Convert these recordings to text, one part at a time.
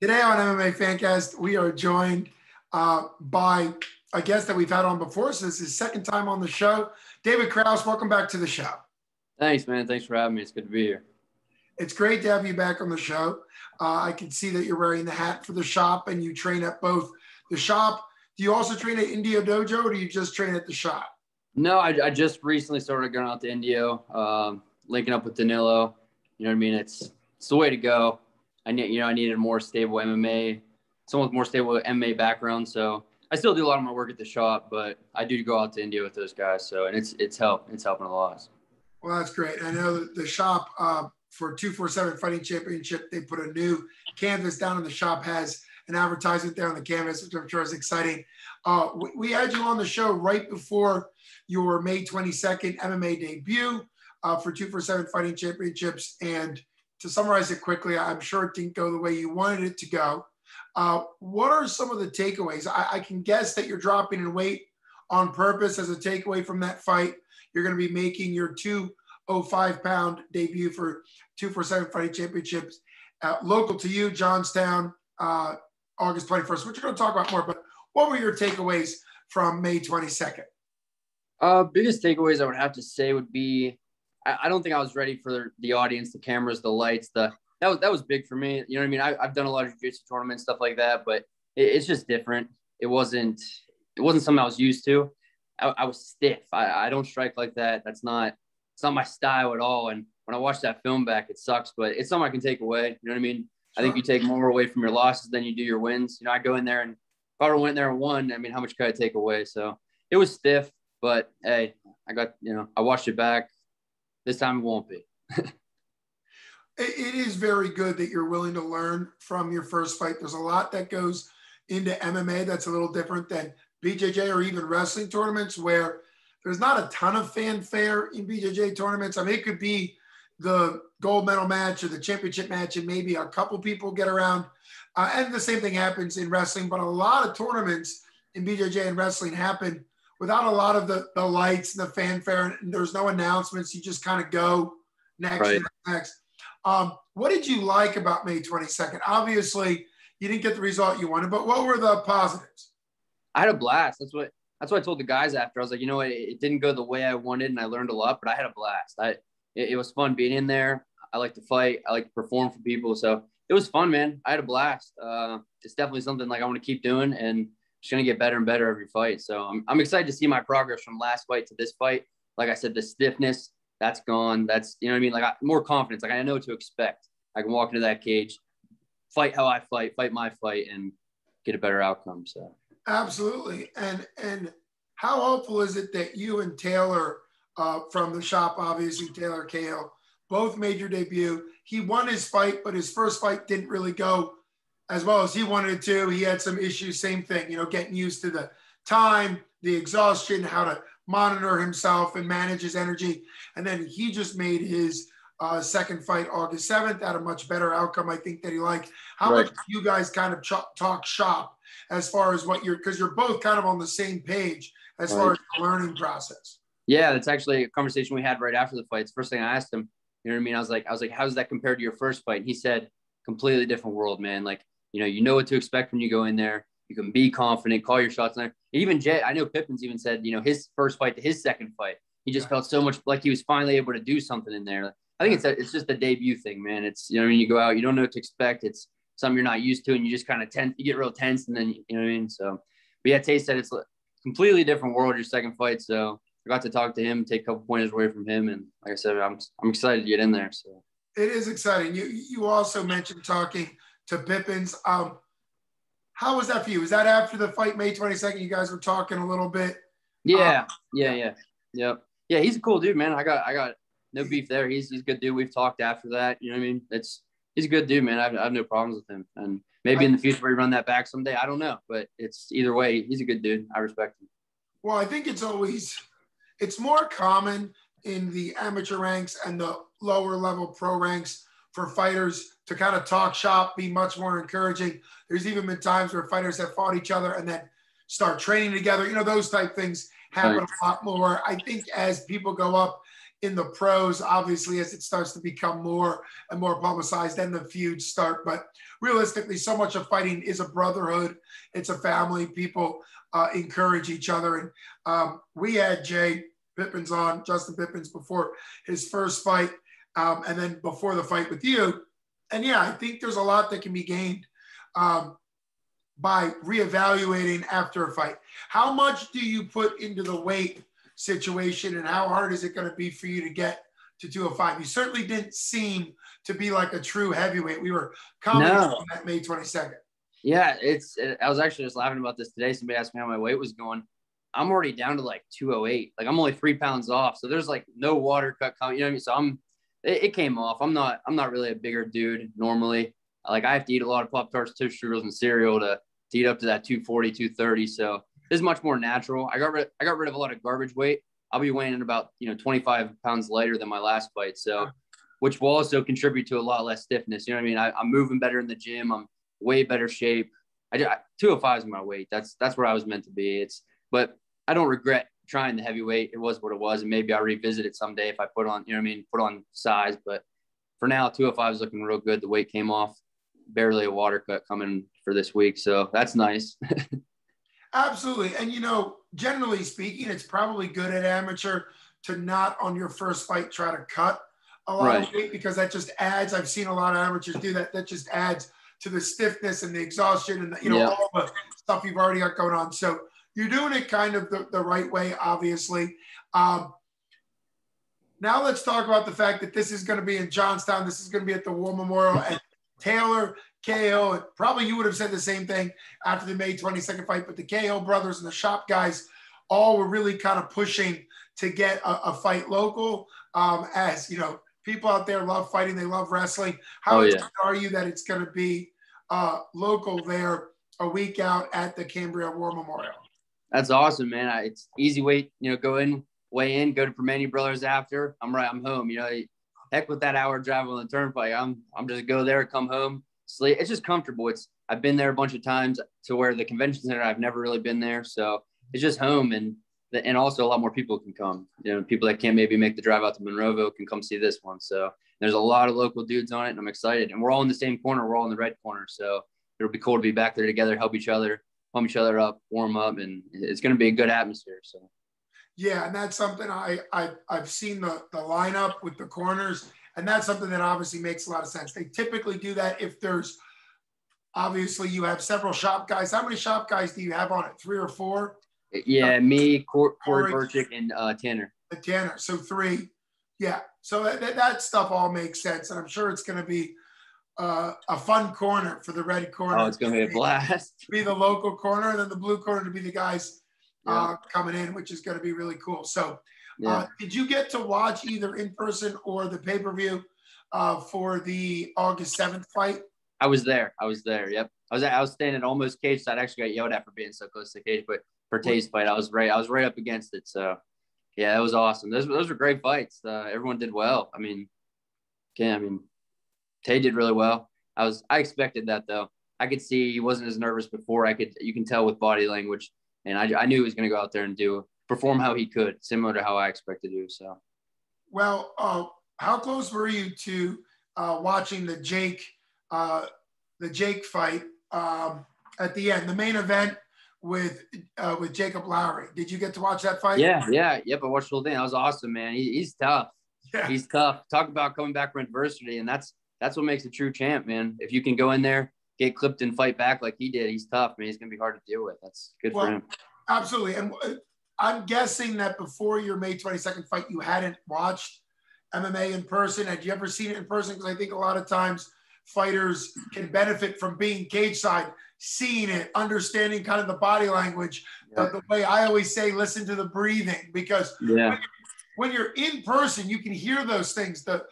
Today on MMA Fancast, we are joined by a guest that we've had on before. So this is his second time on the show. David Krouse, welcome back to the show. Thanks, man. Thanks for having me. It's good to be here. It's great to have you back on the show. I can see that you're wearing the hat for the shop and you train at both the shop. Do you also train at Indio Dojo or do you just train at the shop? No, I just recently started going out to Indio, linking up with Danilo. You know what I mean? It's the way to go. I needed a more stable MMA, someone with more stable MMA background. So I still do a lot of my work at the shop, but I do go out to India with those guys. So, and it's helping a lot. Well, that's great. I know that the shop for 247 Fighting Championship, they put a new canvas down in the shop, has an advertisement there on the canvas, which I'm sure is exciting. We had you on the show right before your May 22nd MMA debut for 247 Fighting Championships. And to summarize it quickly, I'm sure it didn't go the way you wanted it to go. What are some of the takeaways? I can guess that you're dropping in weight on purpose as a takeaway from that fight. You're going to be making your 205-pound debut for 247 Fighting Championships local to you, Johnstown, August 21st, which you're going to talk about more. But what were your takeaways from May 22nd? Biggest takeaways I would have to say would be, I don't think I was ready for the audience, the cameras, the lights. That was big for me. You know what I mean? I've done a lot of jiu-jitsu tournaments, stuff like that, but it's just different. It wasn't something I was used to. I was stiff. I don't strike like that. It's not my style at all. And when I watch that film back, it sucks, but it's something I can take away. You know what I mean? Sure. I think you take more away from your losses than you do your wins. You know, I go in there and if I would have went there and won, I mean, how much could I take away? So it was stiff, but hey, I watched it back. This time it won't be. It is very good that you're willing to learn from your first fight. There's a lot that goes into MMA that's a little different than BJJ or even wrestling tournaments where there's not a ton of fanfare in BJJ tournaments. I mean, it could be the gold medal match or the championship match and maybe a couple people get around. And the same thing happens in wrestling, but a lot of tournaments in BJJ and wrestling happen without a lot of the lights and the fanfare, and there's no announcements. You just kind of go next, right. next. What did you like about May 22nd? Obviously, you didn't get the result you wanted, but what were the positives? I had a blast. That's what I told the guys after. I was like, you know what? It didn't go the way I wanted, and I learned a lot, but I had a blast. It was fun being in there. I like to fight. I like to perform for people. So it was fun, man. I had a blast. It's definitely something like I want to keep doing, and just going to get better and better every fight. So I'm excited to see my progress from last fight to this fight. Like I said, the stiffness, that's gone. That's, you know what I mean? Like more confidence. Like I know what to expect. I can walk into that cage, fight how I fight my fight, and get a better outcome. So absolutely. And how helpful is it that you and Taylor from the shop, obviously Taylor Cahill, both made your debut? He won his fight, but his first fight didn't really go as well as he wanted it to. He had some issues, same thing, you know, getting used to the time, the exhaustion, how to monitor himself and manage his energy. And then he just made his second fight August 7th, had a much better outcome, I think, that he liked. How much do you guys kind of talk shop as far as what because you're both kind of on the same page as far as the learning process? Yeah, that's actually a conversation we had right after the fight. It's the first thing I asked him, you know what I mean? I was like, how does that compare to your first fight? And he said, completely different world, man. Like, you know what to expect when you go in there. You can be confident, call your shots in there. Even Jay, I know Pippin's even said, his first fight to his second fight, he just felt so much like he was finally able to do something in there. I think it's just a debut thing, man. It's, when you go out, you don't know what to expect. It's something you're not used to, and you just kind of you get real tense, and then, you know what I mean? So, but yeah, Tay said it's a completely different world, your second fight. So I got to talk to him, take a couple pointers away from him. And like I said, I'm excited to get in there. So it is exciting. You also mentioned talking to Pippins. How was that for you? Was that after the fight, May 22nd? You guys were talking a little bit. Yeah. Yep. Yeah, he's a cool dude, man. I got no beef there. He's a good dude. We've talked after that. You know what I mean? He's a good dude, man. I have no problems with him. And maybe in the future we run that back someday. I don't know, but it's either way. He's a good dude. I respect him. Well, I think it's more common in the amateur ranks and the lower level pro ranks for fighters to kind of talk shop, be much more encouraging. There's even been times where fighters have fought each other and then start training together. Those type things happen a lot more. I think as people go up in the pros, obviously, as it starts to become more and more publicized, then the feuds start. But realistically, so much of fighting is a brotherhood. It's a family. People encourage each other. And we had Jay Pippins on, Justin Pippins, before his first fight, and then before the fight with you. And yeah, I think there's a lot that can be gained by reevaluating after a fight. How much do you put into the weight situation, and how hard is it going to be for you to get to 205? You certainly didn't seem to be like a true heavyweight. We were commenting on that May 22nd. Yeah, I was actually just laughing about this today. Somebody asked me how my weight was going. I'm already down to like 208. Like I'm only 3 pounds off. So there's like no water cut coming. You know what I mean? So it came off. I'm not really a bigger dude normally. Like I have to eat a lot of Pop-Tarts, Tootsie Strudels, and cereal to eat up to that 240, 230. So this is much more natural. I got rid of a lot of garbage weight. I'll be weighing in about 25 pounds lighter than my last fight. So, which will also contribute to a lot less stiffness. You know what I mean? I'm moving better in the gym. I'm way better shape. 205 is my weight. That's where I was meant to be. But I don't regret trying the heavyweight. It was what it was, and maybe I'll revisit it someday if I put on size. But for now, 205 is looking real good. The weight came off. Barely a water cut coming for this week, so that's nice. Absolutely. And generally speaking, it's probably good at amateur to not on your first fight try to cut a lot of weight, because that just adds, I've seen a lot of amateurs do that, that just adds to the stiffness and the exhaustion and all the stuff you've already got going on. So you're doing it kind of the right way, obviously. Now let's talk about the fact that this is going to be in Johnstown. This is going to be at the War Memorial, and Taylor, KO, and probably you would have said the same thing after the May 22nd fight, but the KO brothers and the Shop guys all were really kind of pushing to get a fight local. As people out there love fighting, they love wrestling. How excited are you that it's going to be local there a week out at the Cambria War Memorial? That's awesome, man. It's easy way, go in, weigh in, go to Permane Brothers after. I'm home. Heck with that hour drive on the turnpike. I'm just go there, come home, sleep. It's just comfortable. I've been there a bunch of times to where the convention center, I've never really been there. So it's just home, and also a lot more people can come. People that can't maybe make the drive out to Monroeville can come see this one. So there's a lot of local dudes on it, and I'm excited. And we're all in the same corner. We're all in the red corner. So it'll be cool to be back there together, help each other up, warm up, and it's going to be a good atmosphere. So. Yeah, and that's something I've seen the lineup with the corners, and that's something that obviously makes a lot of sense. They typically do that if there's, obviously you have several shop guys. How many shop guys do you have on it? 3 or 4? Yeah, me, Corey Burchick, and Tanner. Tanner, so 3. Yeah, so that stuff all makes sense, and I'm sure it's going to be a fun corner for the red corner. Oh, it's going to be a blast. To be the local corner, and then the blue corner to be the guys coming in, which is going to be really cool. So did you get to watch either in person or the pay-per-view for the August 7th fight? I was there. Yep. I was standing almost cage, so I actually got yelled at for being so close to the cage, but for Tay's fight, I was right up against it. So yeah, it was awesome. Those were great fights. Everyone did well. Tay did really well. I expected that though. I could see he wasn't as nervous before. You can tell with body language. And I knew he was going to go out there and perform how he could, similar to how I expected to. So, well, how close were you to watching the Jake fight at the end, the main event with Jacob Lowry? Did you get to watch that fight? Yep. I watched the whole thing. That was awesome, man. He's tough. Yeah. He's tough. Talk about coming back from adversity, and that's what makes a true champ, man. If you can go in there, get clipped and fight back like he did, he's tough, man. He's going to be hard to deal with. That's good for him. Absolutely. And I'm guessing that before your May 22nd fight, you hadn't watched MMA in person. Had you ever seen it in person? Because I think a lot of times fighters can benefit from being cage side, seeing it, understanding kind of the body language. But the way I always say, listen to the breathing, because when you're in person, you can hear those things, the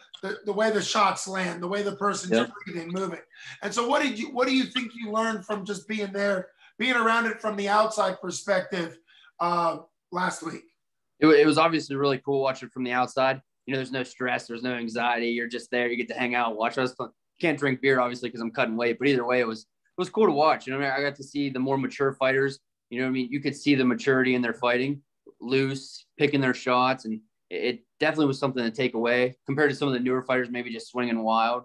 way the shots land, the way the person's breathing, moving. And so what do you think you learned from just being there, being around it from the outside perspective last week? It was obviously really cool watching it from the outside. There's no stress, there's no anxiety. You're just there. You get to hang out and watch us. Can't drink beer, obviously, because I'm cutting weight. But either way, it was cool to watch. I got to see the more mature fighters. You could see the maturity in their fighting, loose, picking their shots, and it definitely was something to take away compared to some of the newer fighters, maybe just swinging wild.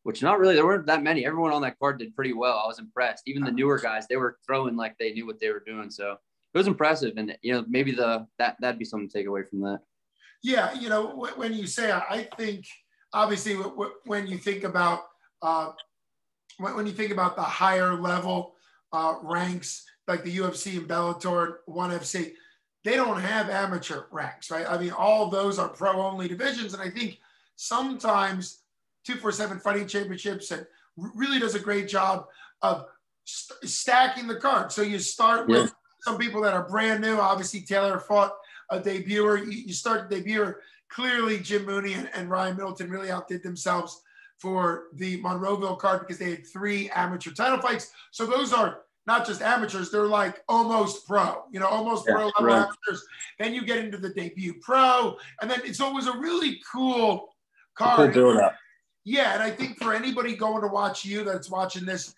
Which not really, there weren't that many. Everyone on that card did pretty well. I was impressed. Even the newer guys, they were throwing like they knew what they were doing. So it was impressive. And, maybe that'd be something to take away from that. Yeah. When you say, I think obviously when you think about, when you think about the higher level ranks, like the UFC and Bellator, ONE FC, they don't have amateur ranks, right? I mean, all of those are pro only divisions. And I think sometimes 247 Fighting Championships and really does a great job of stacking the card. So you start with some people that are brand new. Obviously, Taylor fought a debuter. You start the debuter. Clearly, Jim Mooney and Ryan Middleton really outdid themselves for the Monroeville card because they had 3 amateur title fights. So those are not just amateurs, they're like almost pro, almost pro level amateurs. Then you get into the debut pro, and then it's always a really cool card. Cool build up. Yeah, and I think for anybody going to watch you that's watching this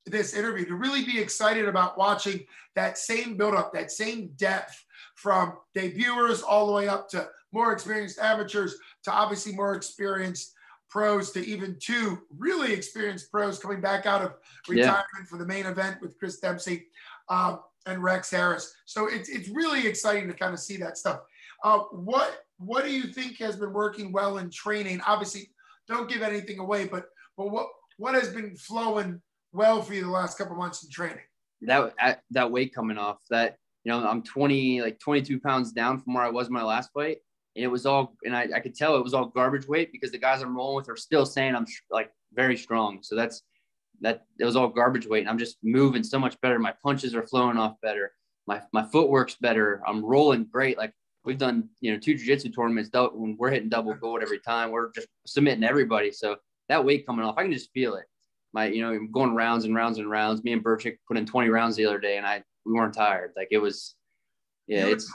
this interview, to really be excited about watching that same build-up, that same depth from debuters all the way up to more experienced amateurs to obviously more experienced pros to even 2 really experienced pros coming back out of retirement for the main event with Chris Dempsey and Rex Harris. So it's really exciting to kind of see that stuff. What do you think has been working well in training? Obviously, don't give anything away, but what has been flowing well for you the last couple of months in training? That weight coming off, that I'm 22 pounds down from where I was my last fight, and it was all, and I could tell it was all garbage weight because the guys I'm rolling with are still saying I'm like very strong. So it was all garbage weight, and I'm just moving so much better. My punches are flowing off better. My footwork's better. I'm rolling great. Like we've done, 2 jiu-jitsu tournaments when we're hitting double gold every time. We're just submitting everybody. So that weight coming off, I can just feel it. Going rounds and rounds and rounds. Me and Burchik put in 20 rounds the other day, and we weren't tired. Like it was,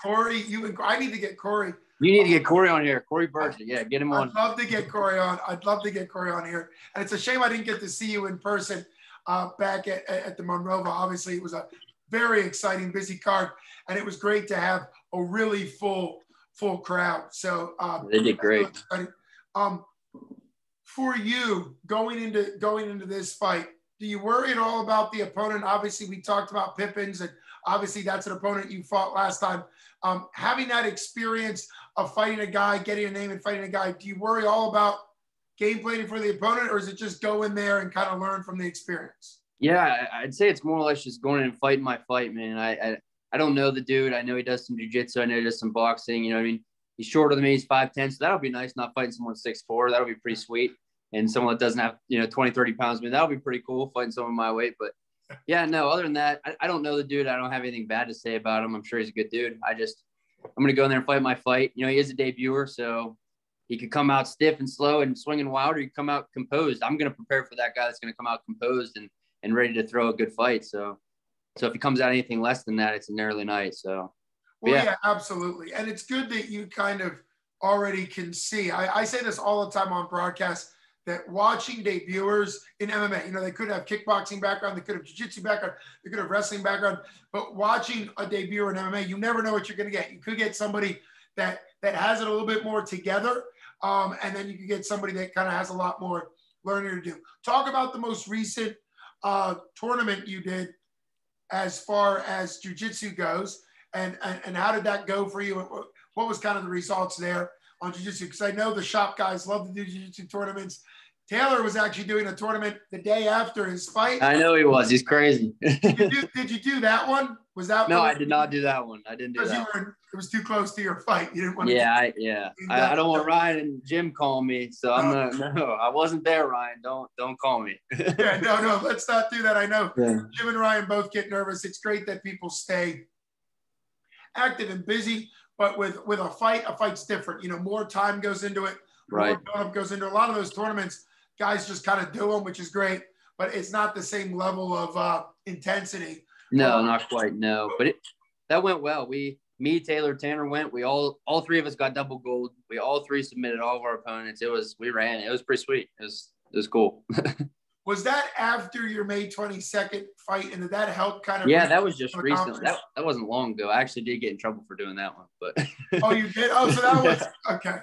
Corey, I need to get Corey. You need to get Corey on here. Corey Burchik. Yeah, get him on. I'd love to get Corey on. Here. And it's a shame I didn't get to see you in person back at the Monroeville. Obviously, it was a very exciting, busy card, and it was great to have a really full crowd. So they did great. For you going into this fight, do you worry at all about the opponent? Obviously, we talked about Pippins, and obviously that's an opponent you fought last time. Having that experience of fighting a guy, getting a name and fighting a guy, do you worry all about game planning for the opponent, or is it just go in there and kind of learn from the experience? Yeah, I'd say it's more or less just going in and fighting my fight, man. I don't know the dude. I know he does some jiu-jitsu. I know he does some boxing. You know what I mean? He's shorter than me. He's 5'10", so that'll be nice, not fighting someone 6'4". That'll be pretty sweet. And someone that doesn't have, 20, 30 pounds, that'll be pretty cool, fighting someone my weight. But yeah, no, other than that, I don't know the dude. I don't have anything bad to say about him. I'm sure he's a good dude. I'm going to go in there and fight my fight. He is a debuter, so he could come out stiff and slow and swinging wild, or he could come out composed. I'm going to prepare for that guy that's going to come out composed and ready to throw a good fight. So if he comes out anything less than that, it's an early night. So, well, yeah, absolutely. And it's good that you kind of already can see. I say this all the time on broadcast, that watching debuters in MMA, they could have kickboxing background, they could have jiu-jitsu background, they could have wrestling background, but watching a debuter in MMA, you never know what you're going to get. You could get somebody that has it a little bit more together, and then you could get somebody that kind of has a lot more learning to do. Talk about the most recent tournament you did as far as jiu-jitsu goes, and how did that go for you? What was kind of the results there on jiu-jitsu? Because I know the shop guys love to do jiu-jitsu tournaments. Taylor was actually doing a tournament the day after his fight. I know he was. He's crazy. Did you do that one? Was that? No, I did not do that one. I didn't do that. It was too close to your fight. You didn't want to. Yeah. I don't want Ryan and Jim call me, so I'm not. No, I wasn't there, Ryan. Don't call me. Yeah, no. Let's not do that. I know Jim and Ryan both get nervous. It's great that people stay active and busy, but with a fight's different. More time goes into it. Right. More build-up goes into a lot of those tournaments. Guys just kind of do them, which is great, but it's not the same level of intensity. No, not quite. No, but that went well. Me, Taylor, Tanner went. We all 3 of us got double gold. We all 3 submitted all of our opponents. We ran. It was pretty sweet. It was cool. Was that after your May 22nd fight? And did that help kind of? Yeah, that was just recently. That wasn't long ago. I actually did get in trouble for doing that one, but. Oh, you did? Oh, so that was okay.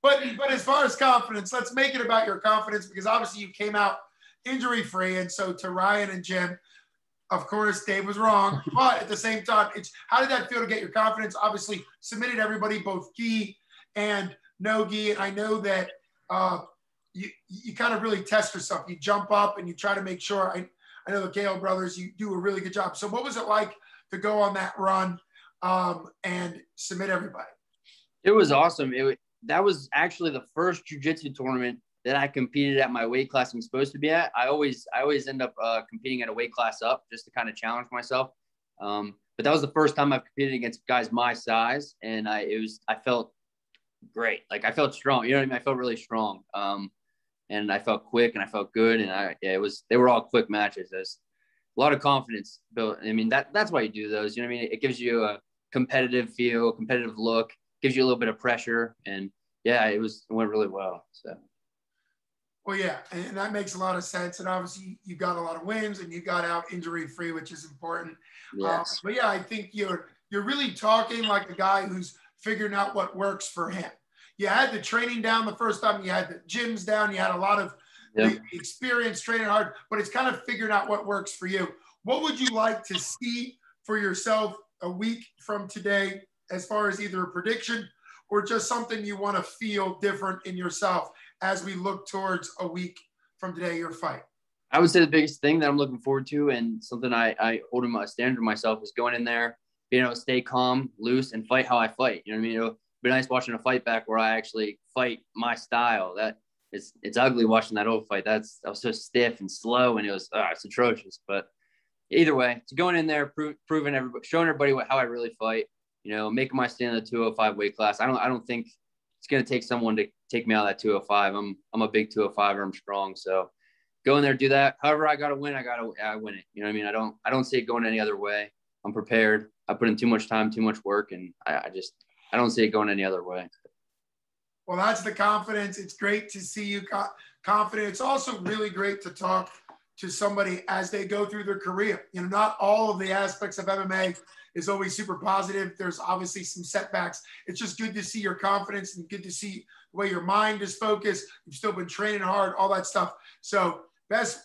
But as far as confidence, let's make it about your confidence, because obviously you came out injury free. And so to Ryan and Jim, of course, Dave was wrong. But at the same time, it's how did that feel to get your confidence? Obviously, submitted everybody, both gi and no gi. And I know that you kind of really test yourself. You jump up and you try to make sure. I know the KO brothers, you do a really good job. So what was it like to go on that run and submit everybody? It was awesome. That was actually the first jiu-jitsu tournament that I competed at my weight class I'm supposed to be at. I always end up competing at a weight class up just to kind of challenge myself. But that was the first time I've competed against guys my size, and I felt great. Like I felt strong. You know what I mean? I felt really strong. And I felt quick and I felt good. And they were all quick matches. There's a lot of confidence built. I mean, that's why you do those. You know what I mean? It gives you a competitive feel, competitive look, gives you a little bit of pressure. And yeah, it went really well. So. Well, yeah, and that makes a lot of sense. And obviously you got a lot of wins and you got out injury free, which is important. Yes. But yeah, I think you're really talking like a guy who's figuring out what works for him. You had the training down the first time, you had the gyms down, you had a lot of the experience training hard, but it's kind of figuring out what works for you. What would you like to see for yourself a week from today, as far as either a prediction or just something you want to feel different in yourself as we look towards a week from today, your fight? I would say the biggest thing that I'm looking forward to, and something I hold in my standard myself, is going in there, being able to stay calm, loose, and fight how I fight. You know what I mean? It'll be nice watching a fight back where I actually fight my style. That it's ugly watching that old fight. I was so stiff and slow, and it's atrocious. But either way, to going in there, proving everybody, showing everybody how I really fight. You know, making my stand in the 205 weight class. I don't think it's going to take someone to take me out of that 205. I'm a big 205er. I'm strong. So go in there, do that. However I got to win, I win it. You know what I mean? I don't see it going any other way. I'm prepared. I put in too much time, too much work, and I don't see it going any other way. Well, that's the confidence. It's great to see you confident. It's also really great to talk to somebody as they go through their career. You know, not all of the aspects of MMA is always super positive. There's obviously some setbacks. It's just good to see your confidence and good to see the way your mind is focused. You've still been training hard, all that stuff. So best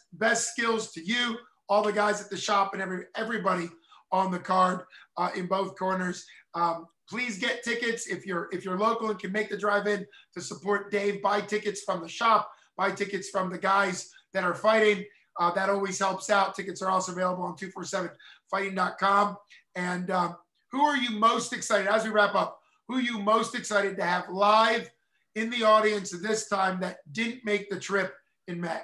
skills to you, all the guys at the shop, and everybody on the card in both corners. Please get tickets if you're local and can make the drive in to support Dave. Buy tickets from the shop. Buy tickets from the guys that are fighting. That always helps out. Tickets are also available on 247fighting.com. And who are you most excited, as we wrap up, who are you most excited to have live in the audience this time that didn't make the trip in May?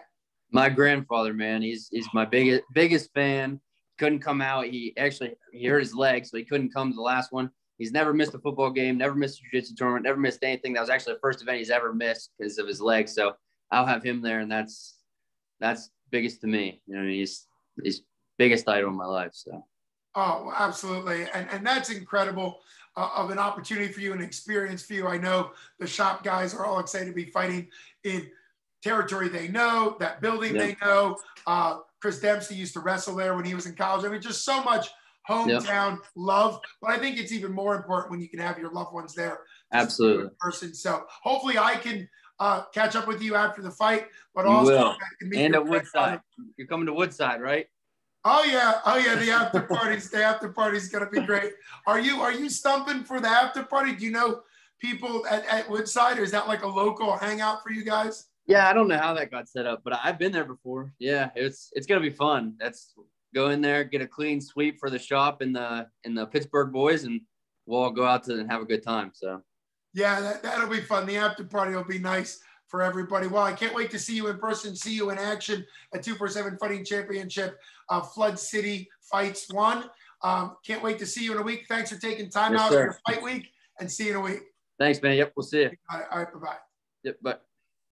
My grandfather, man, he's my biggest fan. Couldn't come out. He hurt his leg, so he couldn't come to the last one. He's never missed a football game, never missed a jiu-jitsu tournament, never missed anything. That was actually the first event he's ever missed because of his leg. So I'll have him there, and that's biggest to me. You know, he's biggest idol in my life. So. Oh, absolutely. And that's incredible of an opportunity for you, an experience for you. I know the shop guys are all excited to be fighting in territory they know, that building they know. Chris Dempsey used to wrestle there when he was in college. I mean, just so much hometown love. But I think it's even more important when you can have your loved ones there. Absolutely. In person. So hopefully I can catch up with you after the fight. But you also will. And at Woodside. You're coming to Woodside, right? Oh yeah. The after parties. The after party's gonna be great. Are you stumping for the after party? Do you know people at Woodside, or is that like a local hangout for you guys? Yeah, I don't know how that got set up, but I've been there before. Yeah, it's gonna be fun. That's go in there, get a clean sweep for the shop and the Pittsburgh boys, and we'll all go out and have a good time. So yeah, that'll be fun. The after party will be nice for everybody. Well, I can't wait to see you in person, see you in action at 247 Fighting Championship, Flood City Fights 1. Can't wait to see you in a week. Thanks for taking time out of your fight week, and see you in a week. Thanks, man. Yep, we'll see you. All right, bye-bye. Yep, bye.